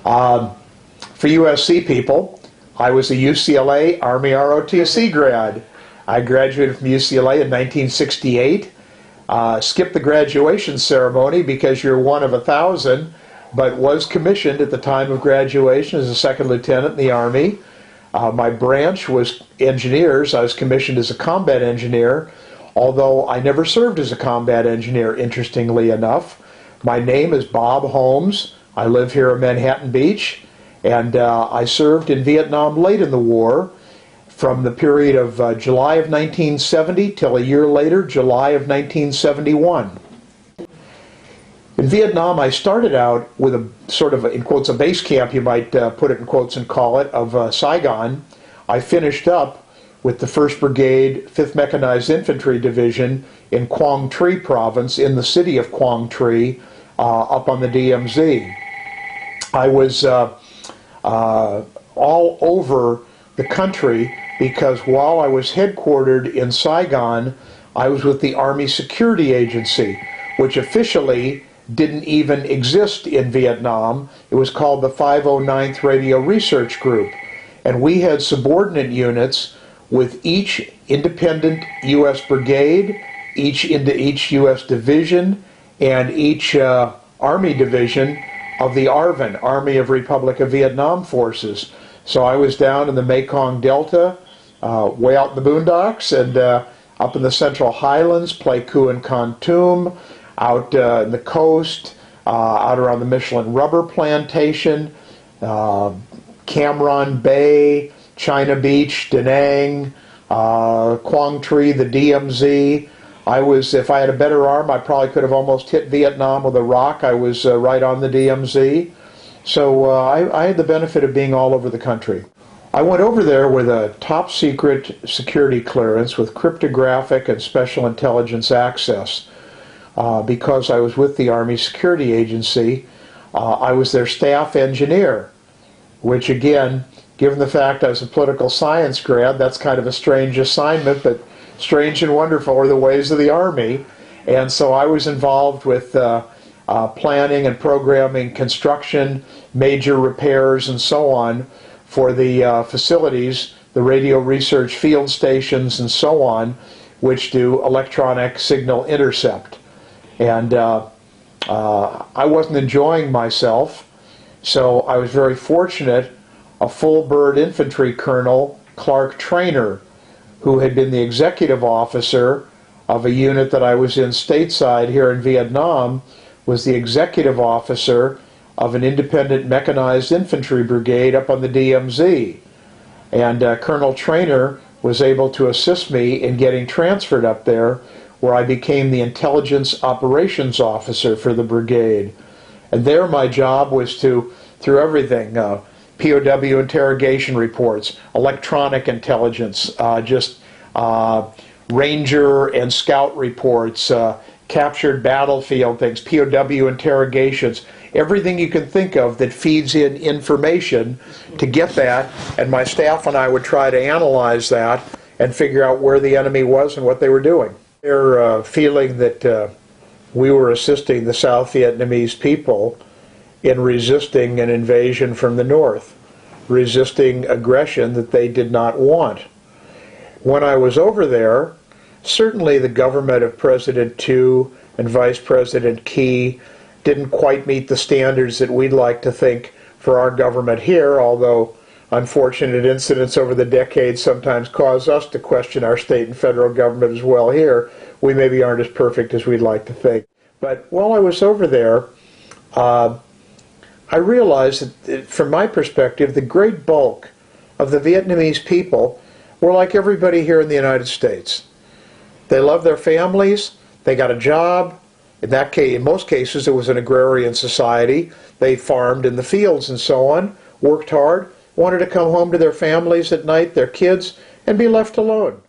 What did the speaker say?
For USC people, I was a UCLA Army ROTC grad. I graduated from UCLA in 1968. Skipped the graduation ceremony because you're one of 1,000, but was commissioned at the time of graduation as a second lieutenant in the Army. My branch was engineers. I was commissioned as a combat engineer, although I never served as a combat engineer, interestingly enough. My name is Bob Holmes. I live here in Manhattan Beach, and I served in Vietnam late in the war, from the period of July of 1970 till a year later, July of 1971. In Vietnam, I started out with a sort of, in quotes, a base camp, you might put it in quotes and call it, of Saigon. I finished up with the 1st Brigade, 5th Mechanized Infantry Division in Quang Tri Province, in the city of Quang Tri, up on the DMZ. I was all over the country because while I was headquartered in Saigon, I was with the Army Security Agency, which officially didn't even exist in Vietnam. It was called the 509th Radio Research Group. And we had subordinate units with each independent U.S. brigade, each U.S. division, and each Army division of the ARVN, Army of Republic of Vietnam Forces. So I was down in the Mekong Delta, way out in the boondocks, and up in the Central Highlands, Pleiku and Kontum, out in the coast, out around the Michelin Rubber Plantation, Cam Bay, China Beach, Da Nang, Quang Tri, the DMZ. If I had a better arm, I probably could have almost hit Vietnam with a rock. I was right on the DMZ. So I had the benefit of being all over the country. I went over there with a top secret security clearance with cryptographic and special intelligence access because I was with the Army Security Agency. I was their staff engineer, which again, given the fact I was a political science grad, that's kind of a strange assignment, but strange and wonderful are the ways of the Army. And so I was involved with planning and programming construction, major repairs, and so on for the facilities, the radio research field stations, and so on, which do electronic signal intercept. And I wasn't enjoying myself, so I was very fortunate. A full bird infantry colonel, Clark Trainer, who had been the executive officer of a unit that I was in stateside here in Vietnam, was the executive officer of an independent mechanized infantry brigade up on the DMZ. And Colonel Trainer was able to assist me in getting transferred up there, where I became the intelligence operations officer for the brigade. And there my job was to, through everything, POW interrogation reports, electronic intelligence, ranger and scout reports, captured battlefield things, POW interrogations, everything you can think of that feeds in information to get that, and my staff and I would try to analyze that and figure out where the enemy was and what they were doing. Their feeling that we were assisting the South Vietnamese people in resisting an invasion from the north, resisting aggression that they did not want. When I was over there, certainly the government of President Tu and Vice President Key didn't quite meet the standards that we'd like to think for our government here, although unfortunate incidents over the decades sometimes cause us to question our state and federal government as well here. We maybe aren't as perfect as we'd like to think. But while I was over there, I realized that, from my perspective, the great bulk of the Vietnamese people were like everybody here in the United States. They loved their families, they got a job. In that case, in most cases, it was an agrarian society. They farmed in the fields and so on, worked hard, wanted to come home to their families at night, their kids, and be left alone.